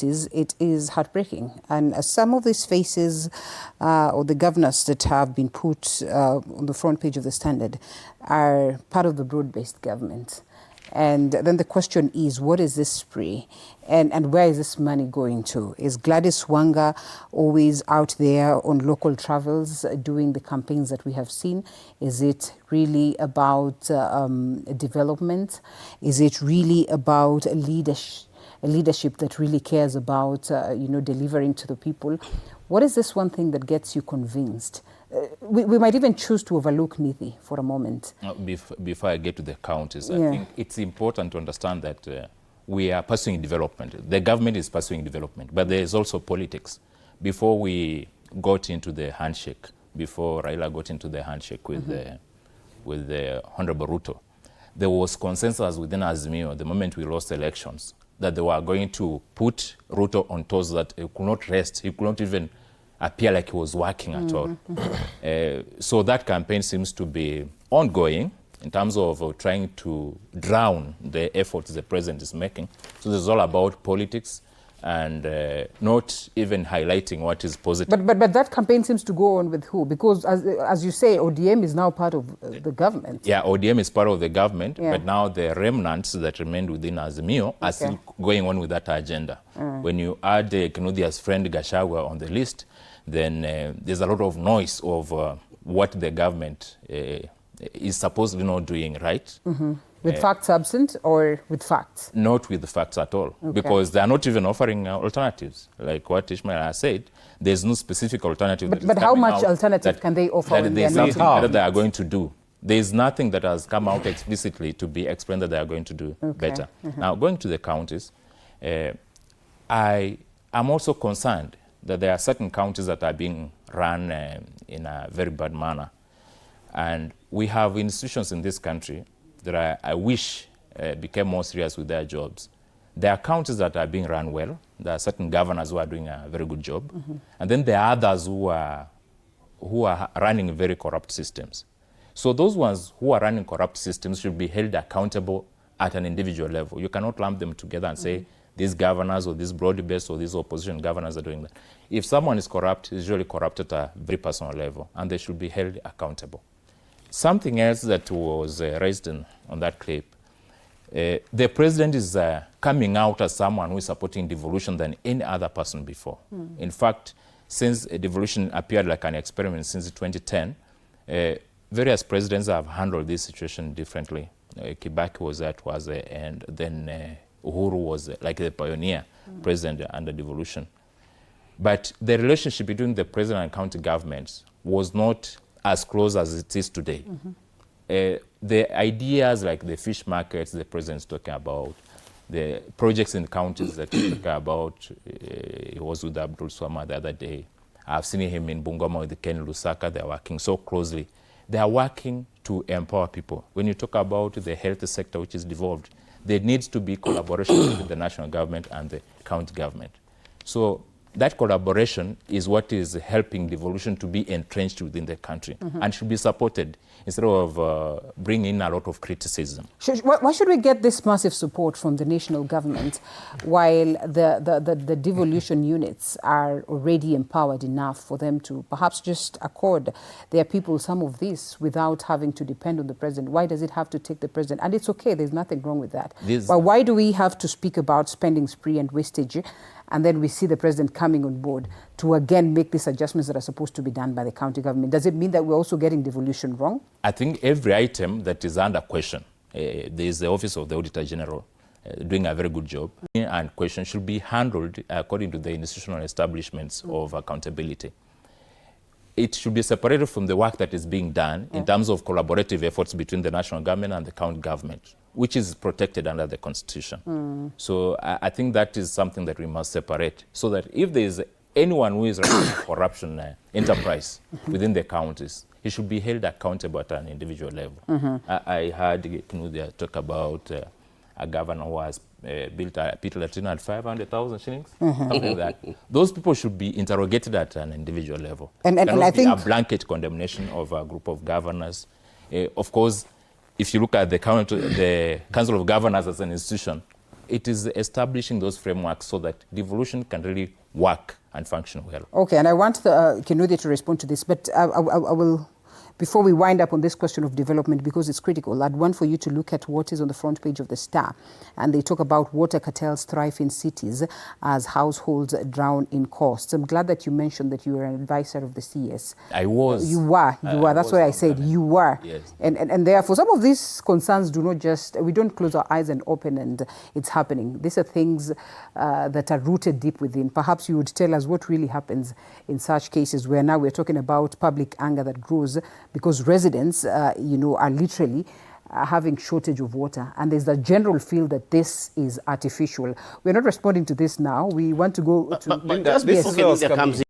it is heartbreaking. And some of these faces or the governors that have been put on the front page of the Standard are part of the broad-based government. And then the question is, what is this spree? And where is this money going to? Is Gladys Wanga always out there on local travels doing the campaigns that we have seen? Is it really about development? Is it really about leadership that really cares about, delivering to the people? What is this one thing that gets you convinced? We might even choose to overlook Nithi for a moment. Before I get to the counties, I think it's important to understand that we are pursuing development. The government is pursuing development, but there is also politics. Before we got into the handshake, before Raila got into the handshake with the Honorable Ruto, there was consensus within Azimio the moment we lost elections that they were going to put Ruto on toes that he could not rest, he could not even appear like he was working at all. So that campaign seems to be ongoing in terms of trying to drown the efforts the president is making. So this is all about politics and not even highlighting what is positive. But that campaign seems to go on with who? Because as you say, ODM is now part of the government. Yeah, ODM is part of the government, but now the remnants that remained within Azimio are still going on with that agenda. When you add Kinudhia's friend Gachagua on the list, then there's a lot of noise of what the government is supposedly not doing right. With facts absent or with facts? Not with the facts at all, because they are not even offering alternatives. Like what Ishmael has said, there's no specific alternative. But how much alternative can they offer when there's nothing that they are going to do? There's nothing that has come out explicitly to be explained that they are going to do better. Now, going to the counties, I am also concerned that there are certain counties that are being run in a very bad manner. And we have institutions in this country that I wish became more serious with their jobs. There are counties that are being run well. There are certain governors who are doing a very good job. And then there are others who are running very corrupt systems. So those ones who are running corrupt systems should be held accountable at an individual level. You cannot lump them together and say, these governors or these broad-based or these opposition governors are doing that. If someone is corrupt, he's usually corrupt at a very personal level, and they should be held accountable. Something else that was raised on that clip, the president is coming out as someone who is supporting devolution than any other person before. In fact, since devolution appeared like an experiment since 2010, various presidents have handled this situation differently. Kibaki was that and then Uhuru was like the pioneer president under devolution. But the relationship between the president and county governments was not as close as it is today. The ideas like the fish markets the president's talking about, the projects in counties that he's talking about, he was with Abdul Swama the other day. I've seen him in Bungoma with Ken Lusaka. They're working so closely. They are working to empower people. When you talk about the health sector, which is devolved, there needs to be collaboration between the national government and the county government. So that collaboration is what is helping devolution to be entrenched within the country and should be supported instead of bringing in a lot of criticism. Why should we get this massive support from the national government while the devolution units are already empowered enough for them to perhaps just accord their people some of this without having to depend on the president? Why does it have to take the president? And it's okay, there's nothing wrong with that. But why do we have to speak about spending spree and wastage, and then we see the president coming on board to again make these adjustments that are supposed to be done by the county government? Does it mean that we're also getting devolution wrong? I think every item that is under question, there is the Office of the Auditor General doing a very good job, and question should be handled according to the institutional establishments of accountability. It should be separated from the work that is being done in terms of collaborative efforts between the national government and the county government, which is protected under the Constitution. So I think that is something that we must separate, so that if there is anyone who is running a corruption enterprise within the counties, he should be held accountable at an individual level. I heard Kinudhia talk about a governor who has built a pit latrine at 500,000 shillings, something like that. Those people should be interrogated at an individual level. And I think a blanket condemnation of a group of governors. Of course, if you look at the Council of Governors as an institution, it is establishing those frameworks so that devolution can really work and function well. Okay, and I want Kinuthia to respond to this, but I will, before we wind up on this question of development, because it's critical, I'd want for you to look at what is on the front page of the Star. And they talk about water cartels thrive in cities as households drown in costs. I'm glad that you mentioned that you were an advisor of the CS. I was. You were. That's why I said you were. Yes. And therefore, some of these concerns do not just, we don't close our eyes and open and it's happening. These are things that are rooted deep within. Perhaps you would tell us what really happens in such cases where now we're talking about public anger that grows because residents, are literally having shortage of water, and there's a general feel that this is artificial. We're not responding to this now. We want to go to. But this is where Kinuthia comes in.